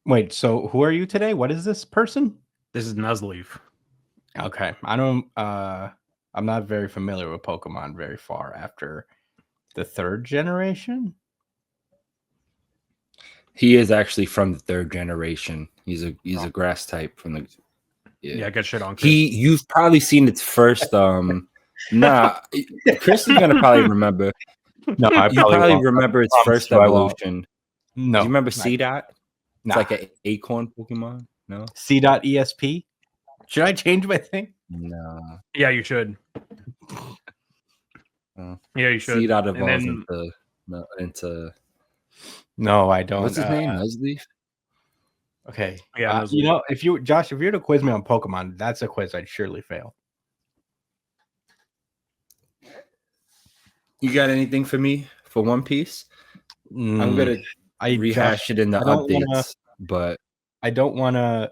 Wait, so who are you today? What is this person? This is Nuzleaf. Okay. I'm not very familiar with Pokemon very far after the third generation. He is actually from the third generation. He's a grass type from the Yeah, get shit on Chris. You've probably seen its first Chris is gonna probably remember. No, I you probably remember its first evolution. No. Do you remember C-Dot? It's Nah. like an acorn Pokemon. No? C.ESP? Should I change my thing? No. Yeah, you should. Yeah, you should. C-Dot evolves into No, I don't. What's his name? Nuzleaf? Okay. Yeah, you know, if you were to quiz me on Pokemon, that's a quiz I'd surely fail. You got anything for me for One Piece? I'm gonna rehash it in the updates, but I don't want to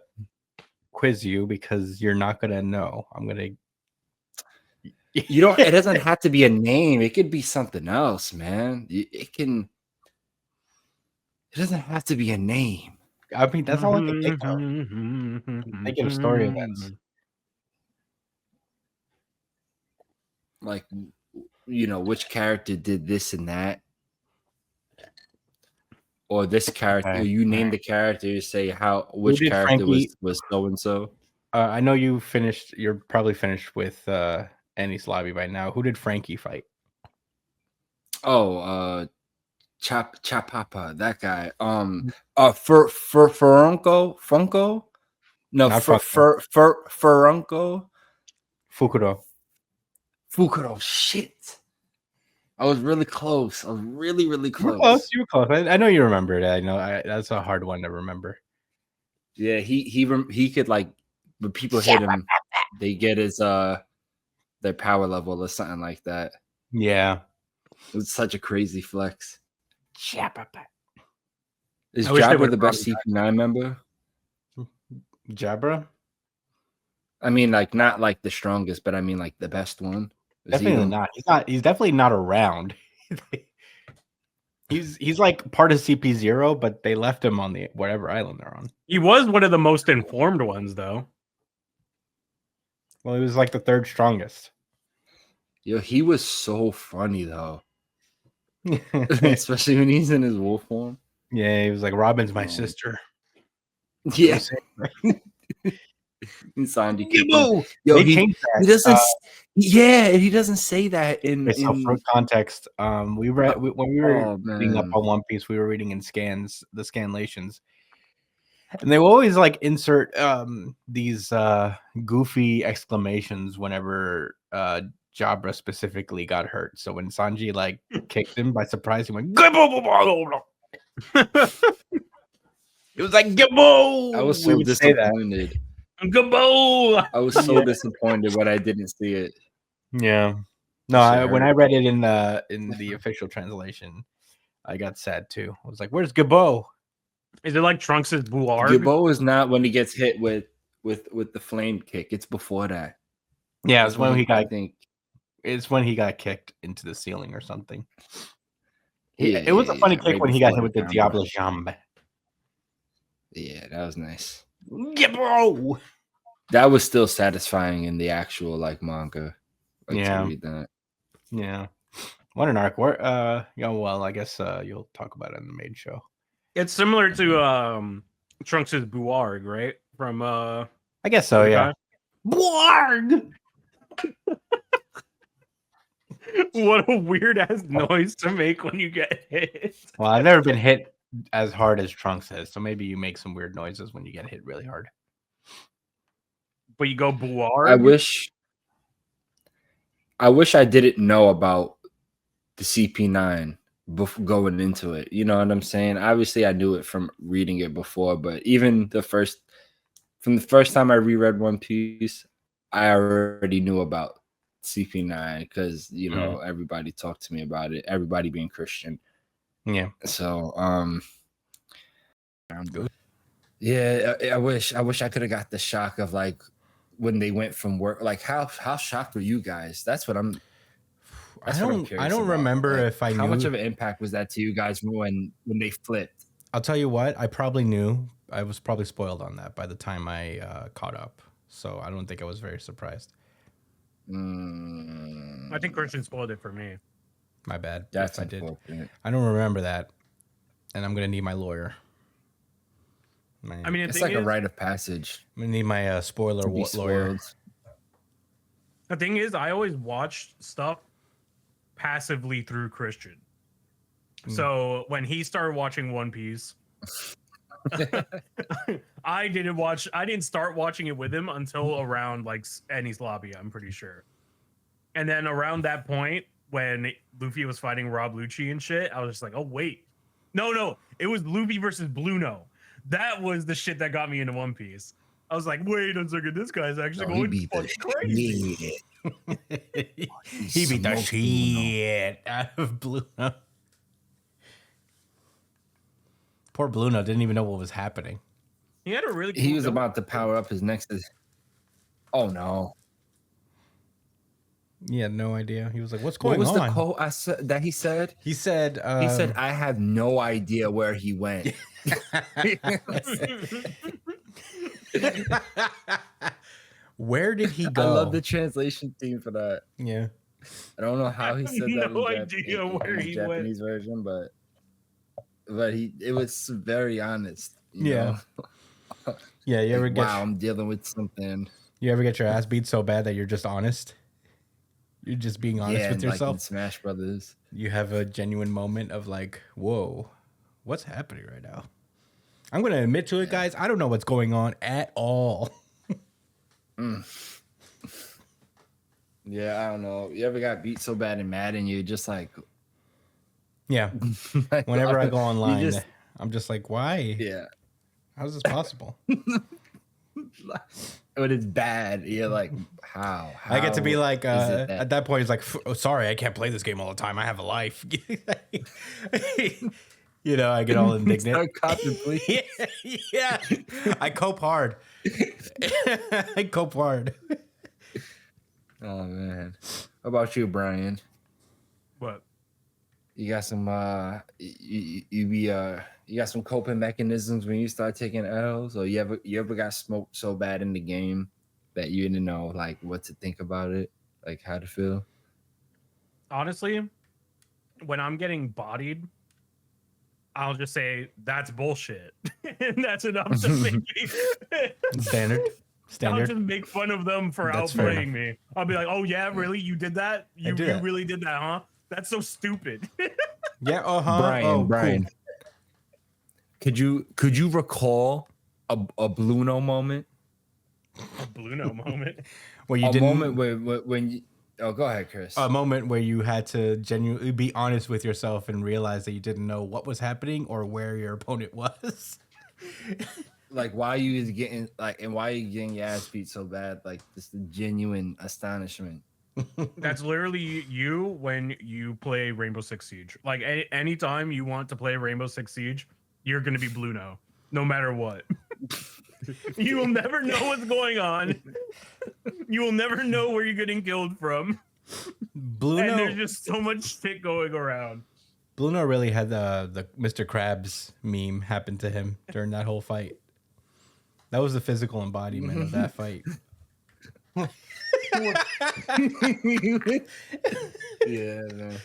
quiz you because you're not gonna know. I'm gonna. You don't. It doesn't have to be a name. It could be something else, man. It can. It doesn't have to be a name. I mean, that's all I can think of. I'm thinking of story events. Like, you know, which character did this and that, or this character. Okay. You name the character. You say which character was so and so. I know you finished. You're probably finished with Enies Lobby by now. Who did Frankie fight? Oh, Chapapa, that guy. Funko? No, Furunko. Fukuro. Shit. I was really close. I was really, really close. You were close. I know you remember it. I know that's a hard one to remember. Yeah, he could, like, when people hit him, they get his their power level or something like that. Yeah. It was such a crazy flex. Is I Jabra the best CP9 member? Jabra? I mean, like, not like the strongest, but I mean, like, the best one. Definitely not. He's definitely not around. He's like part of CP0, but they left him on the whatever island they're on. He was one of the most informed ones, though. Well, he was like the third strongest. Yo, he was so funny though. Especially when he's in his wolf form. Yeah, he was like, Robin's my sister. Yeah. Sanji. Yo, he doesn't. He doesn't say that in. So for context, when we were reading up on One Piece, we were reading in the scanlations, and they will always like insert these goofy exclamations whenever Jabra specifically got hurt. So when Sanji like kicked him by surprise, he went Gibbo. It was like Gibbo. I was so disappointed. Gibbo. I was so disappointed when I didn't see it. Yeah. No, when I read it in the official translation, I got sad too. I was like, "Where's Gibbo?" Is it like Trunks' Buar? Gibbo is not when he gets hit with the flame kick. It's before that. Yeah, it's when he got. I think it's when he got kicked into the ceiling or something. It was a funny kick when he got hit with the Diablo Jambe. Yeah, that was nice. Gibbo. That was still satisfying in the actual like manga. Like, yeah. To read that. Yeah. What an arc. Well, I guess you'll talk about it in the main show. It's similar to Trunks' Buarg, right? From I guess so, yeah. Buarg. What a weird ass noise to make when you get hit. Well, I've never been hit as hard as Trunks has, so maybe you make some weird noises when you get hit really hard. But you go Buarg? I wish I didn't know about the CP9 before going into it. You know what I'm saying? Obviously, I knew it from reading it before, but even from the first time I reread One Piece, I already knew about CP9 because, you know, everybody talked to me about it, everybody being Christian. Yeah. So, yeah, I wish I could have got the shock of like when they went from work. Like how shocked were you guys? That's what I'm. I don't remember like, if I knew how much of an impact was that to you guys when they flipped. I'll tell you what, I probably knew I was probably spoiled on that by the time I caught up. So I don't think I was very surprised. I think Christian spoiled it for me. My bad. That's if I did. unfortunate. I don't remember that, and I'm gonna need my lawyer. I mean, It's like a rite of passage. I'm gonna need my spoiler lawyer. The thing is, I always watched stuff passively through Christian. So when he started watching One Piece, I didn't start watching it with him until around like Enies Lobby, I'm pretty sure. And then around that point, when Luffy was fighting Rob Lucci and shit, I was just like, oh wait. No, it was Luffy versus Bluno. That was the shit that got me into One Piece. I was like, wait a second, this guy's actually going fucking crazy. He beat the shit out of Bluno. Poor Bluno didn't even know what was happening. He had a really cool He was about to power up his next. Oh no. He had no idea. He was like, what's going on? What was the quote that he said? He said, I have no idea where he went. Where did he go? I love the translation team for that. Yeah. I don't know how he said that. No idea where he went. Japanese version, but it was very honest. Yeah. Yeah. You ever get? Wow, I'm dealing with something. You ever get your ass beat so bad that you're just honest? You're just being honest with yourself. Like in Smash Brothers. You have a genuine moment of like, whoa, what's happening right now? I'm going to admit to it, guys. I don't know what's going on at all. Yeah, I don't know. You ever got beat so bad in Madden, you're just like... Yeah. Whenever I go online, I'm just like, why? Yeah. How is this possible? When it's bad, you're like, how? I get to be like, at that point, it's like, oh, sorry, I can't play this game all the time. I have a life. You know, I get all indignant. Yeah. I cope hard. I cope hard. Oh, man. How about you, Brian? What? You got some you got some coping mechanisms when you start taking L's, or you ever got smoked so bad in the game that you didn't know like what to think about it, like how to feel? Honestly, when I'm getting bodied, I'll just say that's bullshit. And that's enough to make me Standard. I'll just make fun of them for outplaying me. I'll be like, oh yeah, really? You did that? You really did that, huh? That's so stupid. Yeah, Brian. Cool. Could you recall a Bluno moment? A Bluno moment? Where you moment when you... Oh, go ahead, Chris. A moment where you had to genuinely be honest with yourself and realize that you didn't know what was happening or where your opponent was. Like why you was getting and why you getting your ass beat so bad? Like just the genuine astonishment. That's literally you when you play Rainbow Six Siege. Like anytime you want to play Rainbow Six Siege, you're going to be Bluno, no matter what. You will never know what's going on. You will never know where you're getting killed from. Bluno, and there's just so much shit going around. Bluno really had the Mr. Krabs meme happen to him during that whole fight. That was the physical embodiment of that fight. Yeah, man.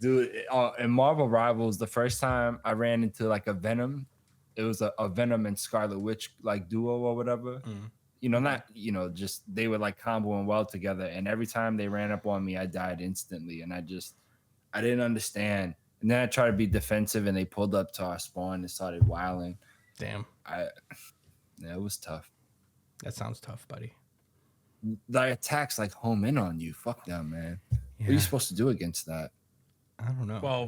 Dude, in Marvel Rivals, the first time I ran into like a Venom, it was a Venom and Scarlet Witch like duo or whatever. You know, just they were like comboing well together. And every time they ran up on me, I died instantly. And I didn't understand. And then I tried to be defensive and they pulled up to our spawn and started wilding. Damn. It was tough. That sounds tough, buddy. The attacks like home in on you. Fuck them, man. Yeah. What are you supposed to do against that? I don't know. Well,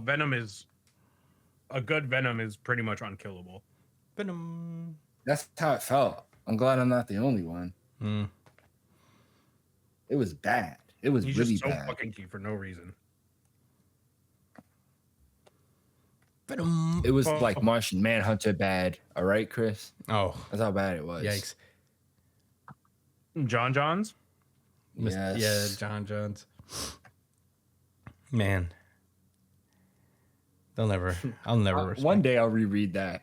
a good Venom is pretty much unkillable. Venom. That's how it felt. I'm glad I'm not the only one. It was bad. It was He's really just so bad. fucking key for no reason. Venom. It was like Martian Manhunter bad. All right, Chris? Oh. That's how bad it was. Yikes. John Johns? Yes. Yeah, John Johns. Man. I'll never one day I'll reread that.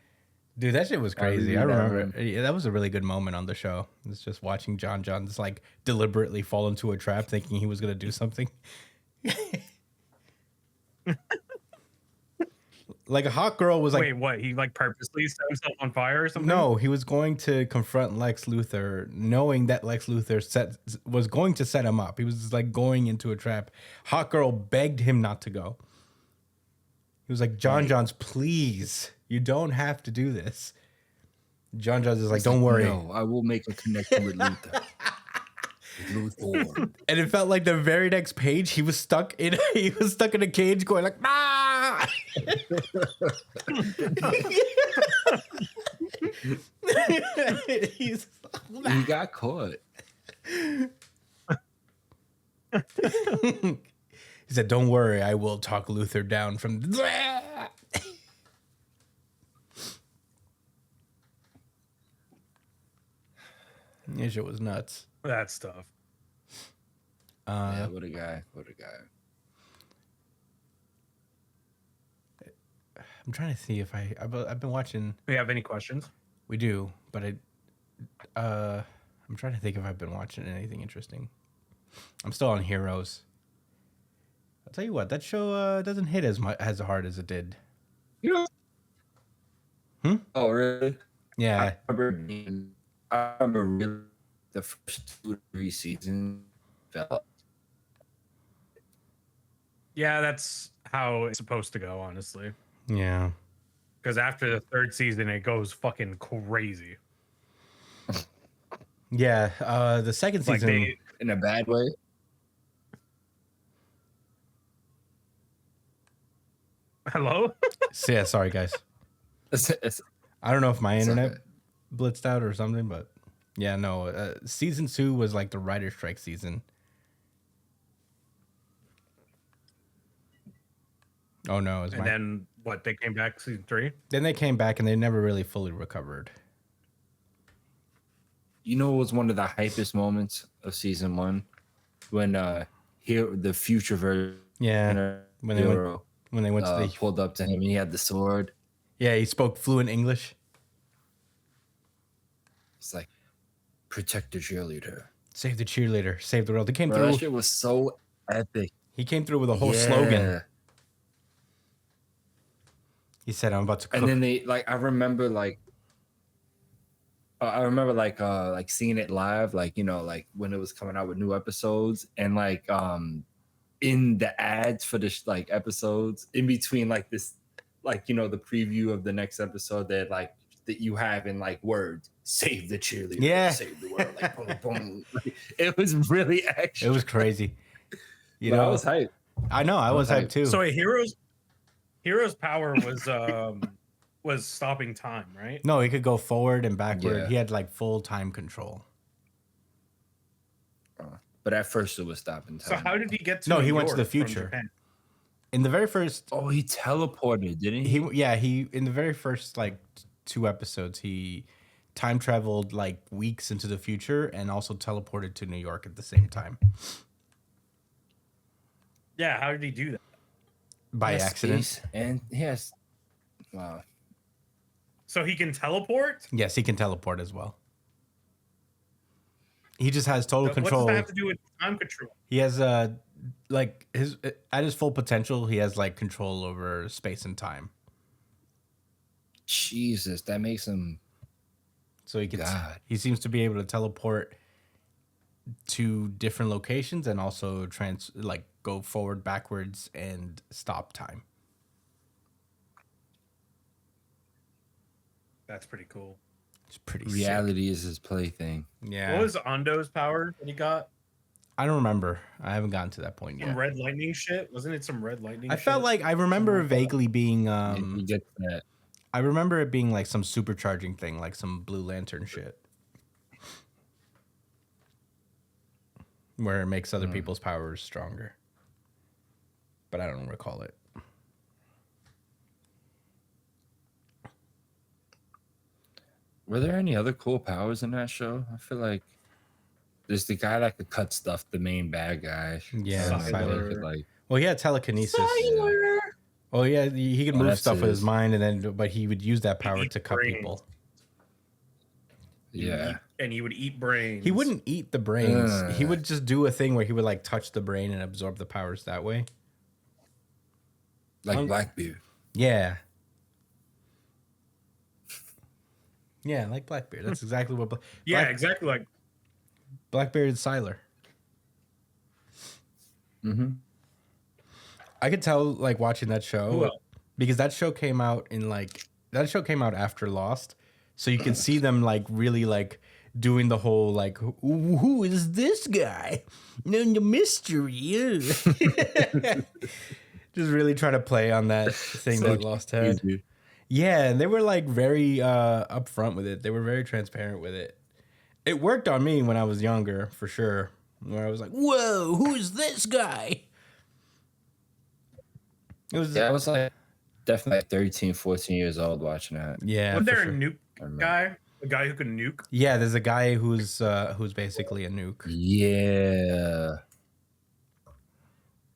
Dude, that shit was crazy. really I do that, remember man. yeah, that was a really good moment on the show. It's just watching John just like deliberately fall into a trap thinking he was gonna do something. Like a hot girl was like, Wait, what? He like purposely set himself on fire or something? no, he was going to confront Lex Luthor, knowing that Lex Luthor was going to set him up. He was just like going into a trap. Hot girl begged him not to go. He was like, John's, please, you don't have to do this. John's is like, don't worry. No, I will make a connection with Luthor. Luthor. And it felt like the very next page he was stuck in a cage going like, ah! He got caught. He said, don't worry, I will talk Luthor down from yeah, shit was nuts. That stuff. Yeah, what a guy. What a guy. I'm trying to see if I've been watching. Do you have any questions? We do, but I'm trying to think if I've been watching anything interesting. I'm still on Heroes. I'll tell you what, that show doesn't hit as hard as it did. You know? Oh, really? Yeah. I remember really the first 2 or 3 seasons felt. Yeah, that's how it's supposed to go, honestly. Yeah. Because after the 3rd season, it goes fucking crazy. Yeah. The second season, In a bad way. Hello? Yeah, sorry guys. I don't know if my internet blitzed out or something, but yeah, no. Season 2 was like the writer's strike season. Oh no! And then what? They came back season 3. Then they came back and they never really fully recovered. You know, it was one of the hypest moments of season 1 when the future version. Yeah, when they went to pulled up to him and he had the sword. Yeah, he spoke fluent English. It's like, protect the cheerleader, save the cheerleader, save the world. He came through. That shit was so epic. He came through with a whole slogan. He said, "I'm about to cook." And then they I remember seeing it live, when it was coming out with new episodes, and in the ads for the episodes, in between this, the preview of the next episode that you have in words, save the cheerleader, save the world, boom, boom. It was really action. It was crazy. I was hyped. I know, I was hyped too. So Hero's power was stopping time, right? No, he could go forward and backward. Yeah. He had full time control. But at first it was stopping time. So how did he get to? No, New he York went to the future. In the very first. Oh, he teleported, didn't he? He in the very first 2 episodes, he time traveled weeks into the future and also teleported to New York at the same time. Yeah, how did he do that? By accident. And yes. Wow. So he can teleport? Yes, he can teleport as well. He just has total control. What does that have to do with time control? He has at his full potential, he has control over space and time. Jesus, that makes him. So he seems to be able to teleport to different locations and also go forward, backwards, and stop time. That's pretty cool. It's pretty Reality sick. Is his plaything. Yeah. What was Ondo's power that he got? I don't remember. I haven't gotten to that point yet. Some red lightning shit? Wasn't it some red lightning I felt like I remember vaguely being you get that. I remember it being some supercharging thing, some Blue Lantern shit. Where it makes other people's powers stronger. But I don't recall it. Were there any other cool powers in that show? I feel like there's the guy that could cut stuff, the main bad guy. Yeah, Cyler. well, he had telekinesis. Cyler. Oh yeah, he could move stuff with his his. mind, but he would use that power eat to cut brains. people. Yeah. And he would eat brains. He wouldn't eat the brains. He would just do a thing where he would like touch the brain and absorb the powers that way. Like Blackbeard. Yeah. Yeah, like Blackbeard. That's exactly what. Exactly like Blackbeard and Siler. Mm-hmm. I could tell, like, watching that show because that show came out after Lost, so you could see them like really like doing the whole like, who is this guy? No mystery. Just really trying to play on that thing that Lost had. Easy. Yeah, and they were like very upfront with it. They were very transparent with it. It worked on me when I was younger, for sure. Where I was like, "Whoa, who is this guy?" I was like definitely like 13, 14 years old watching that. Yeah. Was there a nuke guy? A guy who can nuke? Yeah, there's a guy who's basically a nuke. Yeah.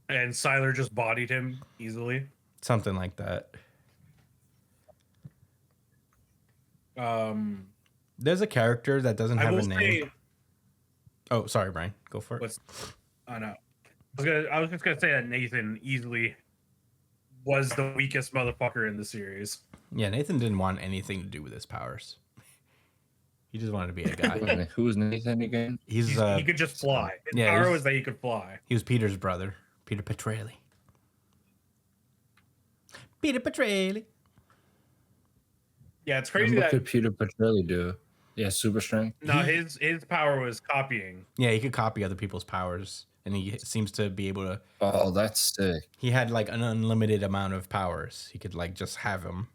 And Siler just bodied him easily. Something like that. There's a character that doesn't have a name. Oh, sorry, Brian. Go for it. I know. I was just gonna say that Nathan easily was the weakest motherfucker in the series. Yeah, Nathan didn't want anything to do with his powers. He just wanted to be a guy. Who was Nathan again? He could just fly. His power was that he could fly. He was Peter's brother, Peter Petrelli. Peter Petrelli. Yeah, it's crazy. What could Peter Petrelli do? Yeah, super strength. No, his power was copying. Yeah, he could copy other people's powers, and he seems to be able to. Oh, that's sick. He had like an unlimited amount of powers. He could like just have them.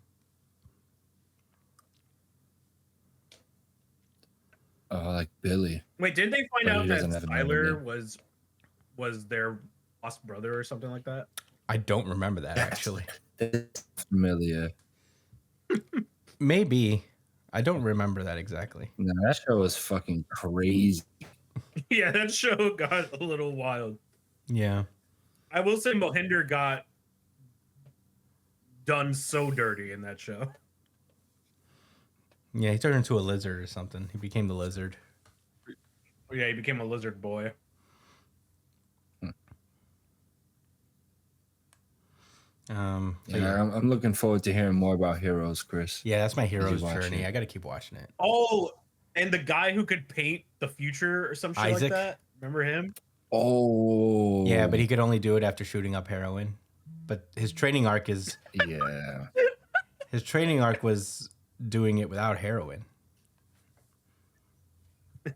Oh, like Billy. Wait, did they find out that Siler was their lost brother or something like that? I don't remember that actually. That's familiar. Maybe. I don't remember that exactly. No, that show was fucking crazy. Yeah, that show got a little wild. Yeah. I will say Mohinder got done so dirty in that show. Yeah, he turned into a lizard or something. He became the lizard. Yeah, he became a lizard boy. I'm looking forward to hearing more about Heroes, Chris. Yeah, that's my hero's journey. I got to keep watching it. Oh, and the guy who could paint the future or some shit Isaac. like that. Remember him? Oh, yeah, but he could only do it after shooting up heroin. But his training arc is his training arc was doing it without heroin.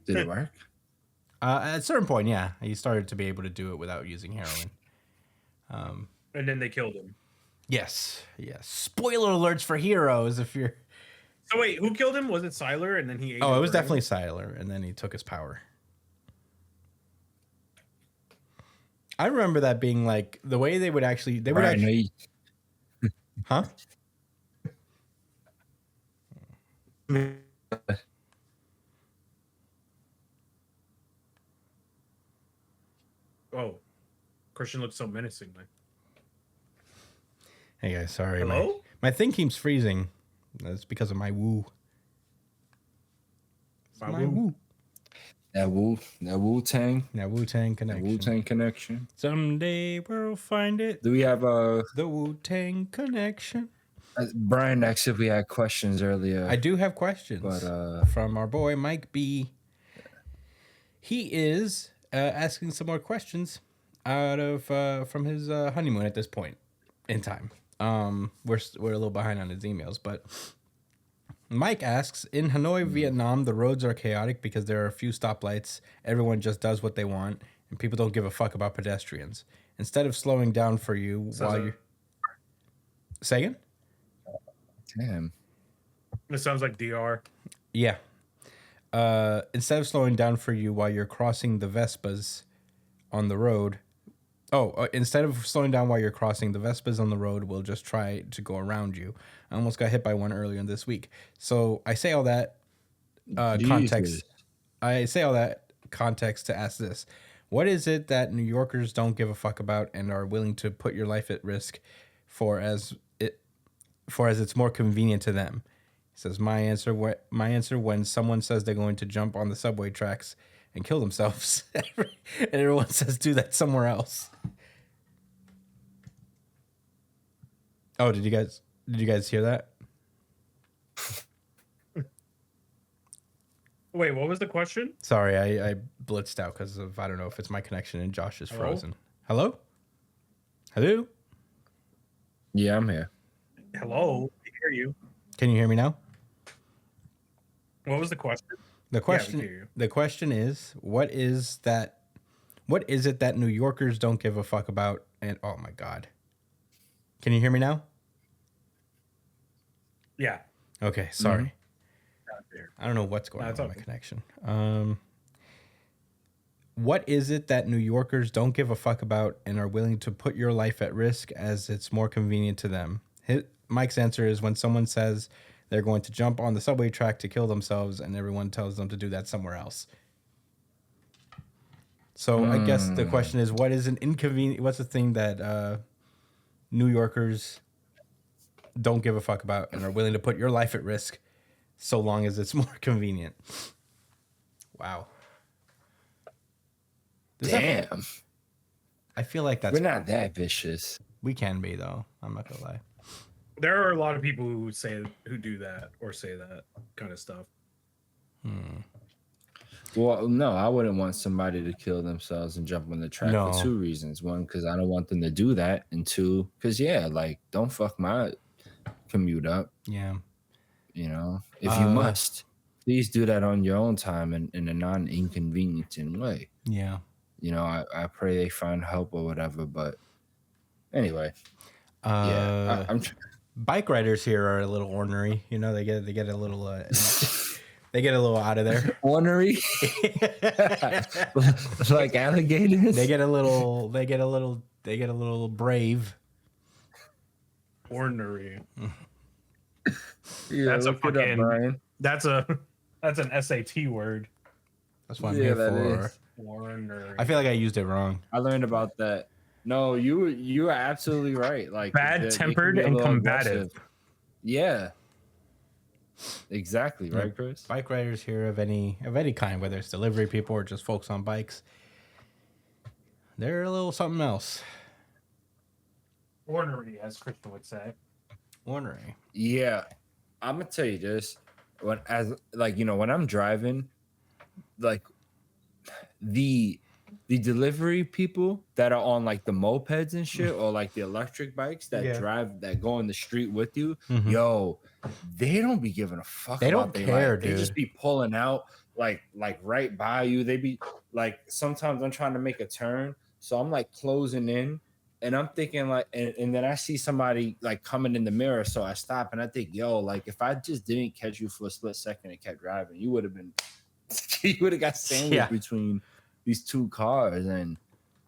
Did it work? At a certain point, yeah, he started to be able to do it without using heroin. And then they killed him. Yes. Spoiler alerts for Heroes if you're... So wait, who killed him? Was it Siler and then he ate it was definitely Siler and then he took his power. I remember that being like the way they would actually... Huh? Oh. Christian looks so menacing. Hey guys, sorry. Hello? My thing keeps freezing. That's because of my woo. My woo. That Wu-Tang. That Wu-Tang connection. Wu-Tang connection. Someday we'll find it. Do we have the Wu-Tang connection? Brian asked if we had questions earlier. I do have questions from our boy Mike B. He is asking some more questions out of from his honeymoon at this point in time. We're a little behind on his emails, but Mike asks, in Hanoi, Vietnam, the roads are chaotic because there are a few stoplights. Everyone just does what they want, and people don't give a fuck about pedestrians. Instead of slowing down for you while you're... Say again? Damn. It sounds like DR. Yeah. Instead of slowing down for you while you're crossing the Vespas on the road... instead of slowing down while you're crossing, the Vespas on the road will just try to go around you. I almost got hit by one earlier this week. So I say all that context. I say all that context to ask this. What is it that New Yorkers don't give a fuck about and are willing to put your life at risk for as it's more convenient to them. He says, my answer when someone says they're going to jump on the subway tracks and kill themselves, and everyone says do that somewhere else. Oh, did you guys hear that? Wait, what was the question? Sorry, I blitzed out because of, I don't know if it's my connection and Josh is frozen. Hello? Hello? Yeah, I'm here. Hello, I hear you. Can you hear me now? What was the question? The question is, what is it that New Yorkers don't give a fuck about? And oh my God. Can you hear me now? Yeah. Okay, sorry. Mm-hmm. I don't know what's going on with my connection. What is it that New Yorkers don't give a fuck about and are willing to put your life at risk as it's more convenient to them? Mike's answer is when someone says they're going to jump on the subway track to kill themselves and everyone tells them to do that somewhere else. So I guess the question is, what is an inconvenient? What's the thing that New Yorkers don't give a fuck about and are willing to put your life at risk so long as it's more convenient? Wow. Damn. I feel like we're not that vicious. We can be though. I'm not gonna lie. There are a lot of people who do that or say that kind of stuff. Well, no, I wouldn't want somebody to kill themselves and jump on the track for two reasons. One, because I don't want them to do that, and two, because don't fuck my commute up. Yeah. You know, if you must, please do that on your own time and in a non-inconveniencing way. Yeah. You know, I pray they find help or whatever. But anyway, I'm bike riders here are a little ornery. You know, they get a little they get a little out of there. Ornery, like alligators. They get a little brave. Ornery. Yeah, that's look it up, Brian. That's an SAT word. That's what I'm here for. Ornery. I feel like I used it wrong. I learned about that. No, you are absolutely right. Like bad-tempered and combative. Aggressive. Yeah. Exactly, right, Chris? Bike riders here of any kind, whether it's delivery people or just folks on bikes, they're a little something else. Ornery, as Christian would say. Ornery. Yeah. I'm gonna tell you this. When I'm driving, like the delivery people that are on like the mopeds and shit or like the electric bikes that go on the street with you, yo, they don't be giving a fuck. They don't care, dude. They just be pulling out like right by you. They be like, sometimes I'm trying to make a turn, so I'm like closing in, and I'm thinking like, and then I see somebody like coming in the mirror, so I stop and I think, yo, like if I just didn't catch you for a split second and kept driving, you would have got sandwiched between these two cars. And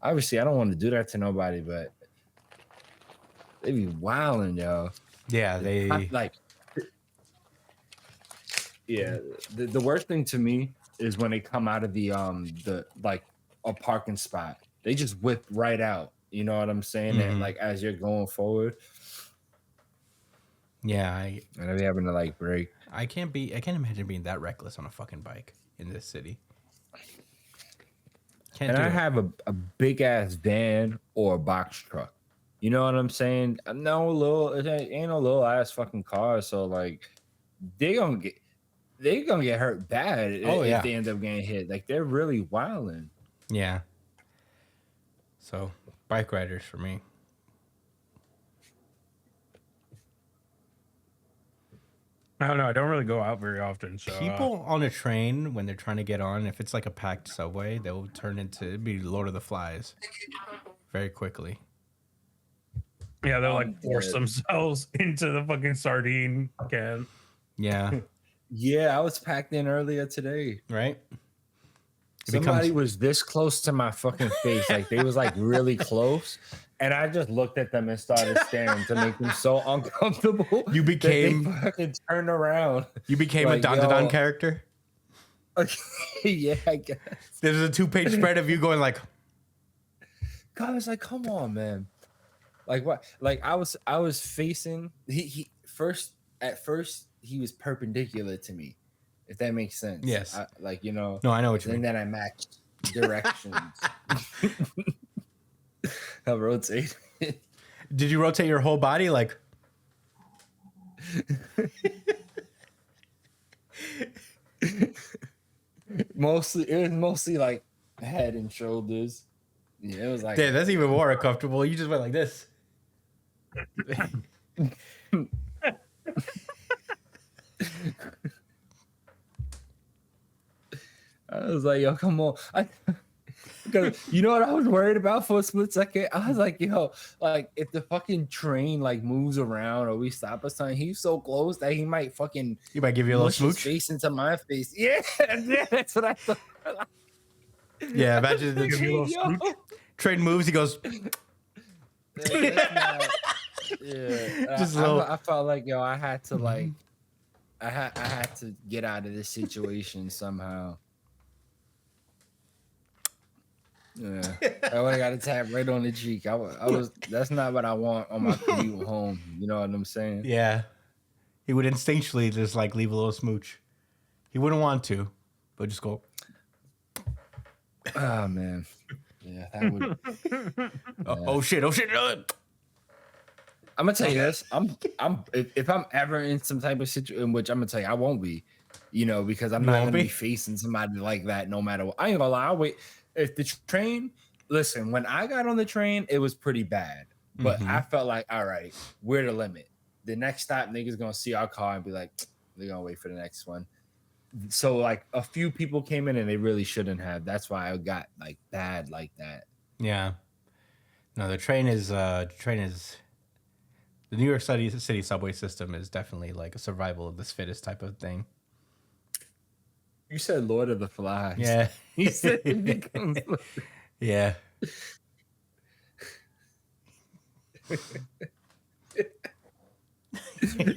obviously I don't want to do that to nobody, but they be wilding, yo. Yeah, the worst thing to me is when they come out of the like a parking spot, they just whip right out. You know what I'm saying? And like as you're going forward. Yeah, and I be having to like brake. I can't imagine being that reckless on a fucking bike in this city. I have a big ass van or a box truck. You know what I'm saying? It ain't no little ass fucking car. So like they gonna get hurt bad if they end up getting hit. Like they're really wilding. Yeah. So bike riders for me. I don't know. I don't really go out very often. So people on a train, when they're trying to get on, if it's like a packed subway, they'll it'd be Lord of the Flies very quickly. Yeah, they'll like force themselves into the fucking sardine can. Yeah. Yeah, I was packed in earlier today. Right? Somebody was this close to my fucking face. Like they was like really close. And I just looked at them and started staring to make them so uncomfortable. You became fucking turned around. You became like, a Don character? Yeah, I guess. There's a 2-page spread of you going like, God, I was like, come on, man. Like what? Like I was facing he first at first he was perpendicular to me, if that makes sense. Yes. No, I know what you mean. And then I matched directions. I rotated. Did you rotate your whole body like? It was mostly like head and shoulders. Yeah, it was like Damn, that's even more uncomfortable. You just went like this. I was like, yo, come on. Because you know what I was worried about for a split second? I was like, yo, like if the fucking train like moves around or we stop or something, he's so close that he might fucking give you a little mush his smooch face into my face. Yeah, that's what I thought. Yeah, imagine the train moves. He goes. I felt like yo, I had to like, I had to get out of this situation somehow. Yeah, I would have got a tap right on the cheek. I was. That's not what I want on my commute home. You know what I'm saying? Yeah, he would instinctually just like leave a little smooch. He wouldn't want to, but just go. Oh man, yeah, that would. Oh shit! I'm gonna tell you this. If I'm ever in some type of situation, in which I'm gonna tell you I won't be, because I'm not gonna be facing somebody like that no matter what. I ain't gonna lie. I'll wait. If the train, listen, when I got on the train, it was pretty bad, but I felt like, all right, we're the limit. The next stop, niggas gonna see our car and be like, they're gonna wait for the next one. So like a few people came in and they really shouldn't have. That's why I got like bad like that. Yeah. No, the train is the New York City subway system is definitely like a survival of the fittest type of thing. You said Lord of the Flies. Yeah. You said it becomes yeah.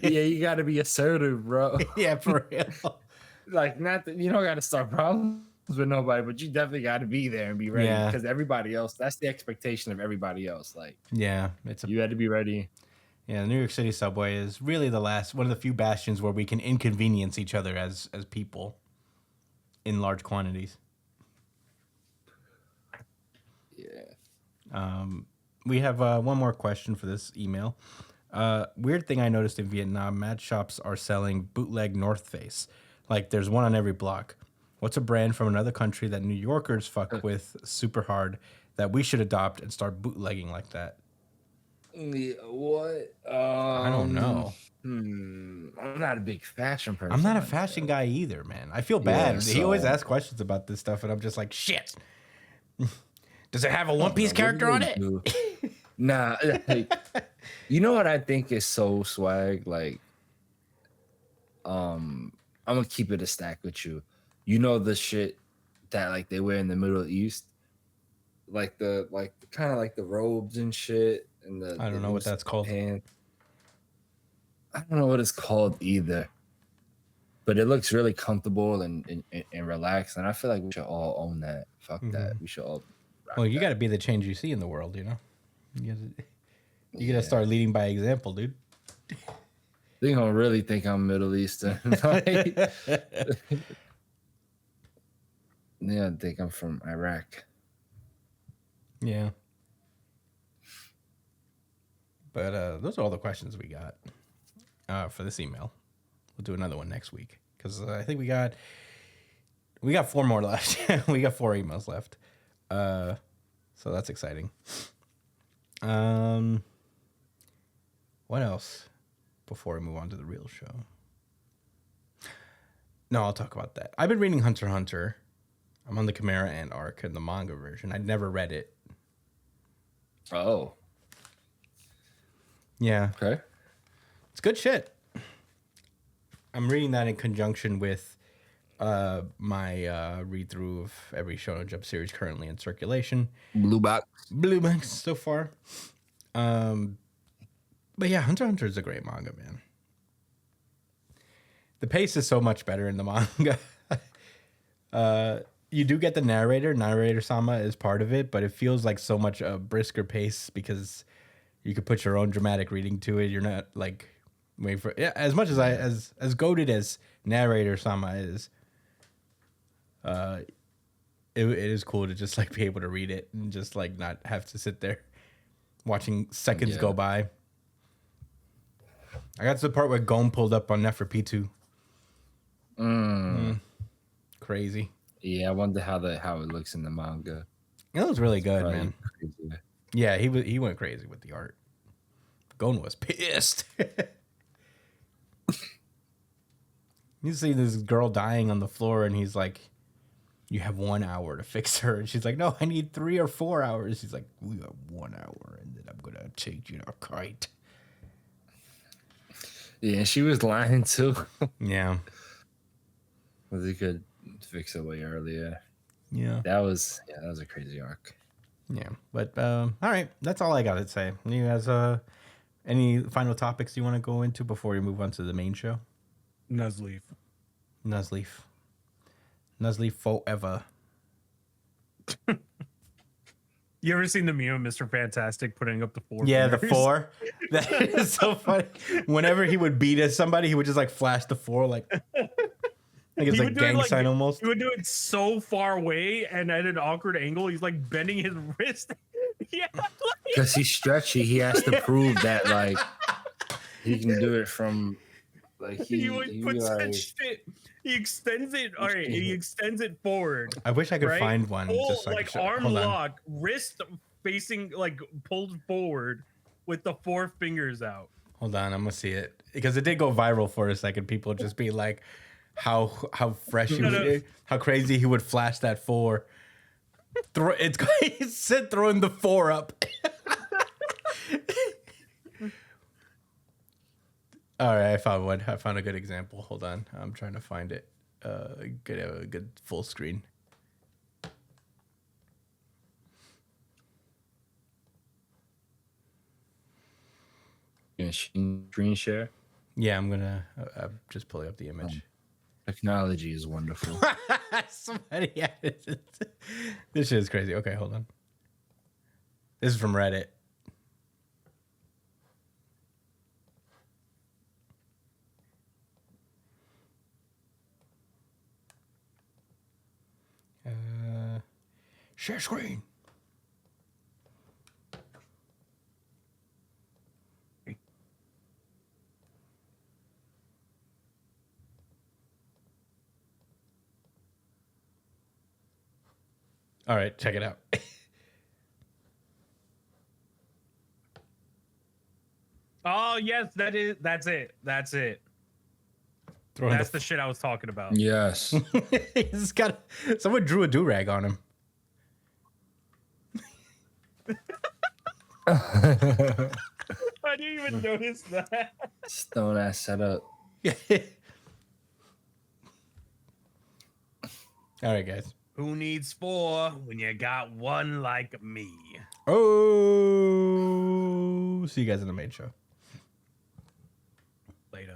Yeah, you got to be assertive, bro. Yeah, for real. Like, not that you don't got to start problems with nobody, but you definitely got to be there and be ready because everybody else. That's the expectation of everybody else. Like, yeah, you had to be ready. Yeah, the New York City subway is really one of the few bastions where we can inconvenience each other as people in large quantities. Yeah. We have one more question for this email. Weird thing I noticed in Vietnam, mad shops are selling bootleg North Face. Like there's one on every block. What's a brand from another country that New Yorkers fuck with super hard that we should adopt and start bootlegging like that? Yeah, what? I don't know. I'm not a big fashion person. I'm not a fashion guy either, man. I feel bad. He always asks questions about this stuff, and I'm just like, shit. Does it have a One Piece character on it? Nah. Like, you know what I think is so swag? Like, I'm gonna keep it a stack with you. You know the shit that like they wear in the Middle East, like the kind of like the robes and shit, and I don't know what that's called. Pants. I don't know what it's called either, but it looks really comfortable and relaxed, and I feel like we should all own that. Fuck that, we should all. Well, you got to be the change you see in the world, you know. You got to start leading by example, dude. They gonna really think I'm Middle Eastern. Yeah, I think I'm from Iraq. Yeah. But those are all the questions we got for this email. We'll do another one next week because I think we got 4 more left. We got 4 emails left. So that's exciting. What else before we move on to the real show? No, I'll talk about that. I've been reading Hunter x Hunter. I'm on the Chimera Ant arc in the manga version. I'd never read it. Oh. Yeah. Okay. It's good shit. I'm reading that in conjunction with my read-through of every Shonen Jump series currently in circulation. Blue box so far. But yeah, Hunter x Hunter is a great manga, man. The pace is so much better in the manga. You do get the narrator. Narrator Sama is part of it, but it feels like so much a brisker pace because You could put your own dramatic reading to it. You're not like waiting for as much as as goated as narrator Sama is. It is cool to just like be able to read it and just like not have to sit there watching seconds go by. I got to the part where Gon pulled up on Neferpitu. Crazy. Yeah, I wonder how it looks in the manga. It was really good, man. Crazy. Yeah, he went crazy with the art. Gon was pissed. You see this girl dying on the floor, and he's like, "You have 1 hour to fix her." And she's like, "No, I need 3 or 4 hours." He's like, "We got 1 hour, and then I'm gonna take you to a kite." Yeah, she was lying too. Yeah. Was he could fix it way earlier. Yeah. That was a crazy arc. Yeah. But all right, that's all I got to say. You guys any final topics you want to go into before we move on to the main show? Nuzleaf forever. You ever seen the meme of Mr. Fantastic putting up the 4? Yeah, the fingers? 4. That is so funny. Whenever he would beat at somebody, he would just like flash the 4 like it's like gang sign almost. He would do it so far away and at an awkward angle. He's like bending his wrist. Yeah, because he's stretchy. He has to prove that like he can do it from like he puts that shit. He extends it. All right, he extends it forward. I wish I could find one. Full, just so like arm lock, wrist facing like pulled forward with the 4 fingers out. Hold on, I'm gonna see it because it did go viral for a second. People just be like, how fresh he would, how crazy he would flash that 4. He said throwing the 4 up. All right, I found one. I found a good example. Hold on, I'm trying to find it. Get a good full screen. Screen share. Yeah, I'm gonna. I'm just pulling up the image. Technology is wonderful. Somebody added it. This shit is crazy. Okay, hold on. This is from Reddit. Share screen. All right, check it out. Oh yes, that's it. That's it. That's the shit I was talking about. Yes. He's got someone drew a do-rag on him. I didn't even notice that. Stone ass setup. All right, guys. Who needs 4 when you got 1 like me? Oh, see you guys in the main show.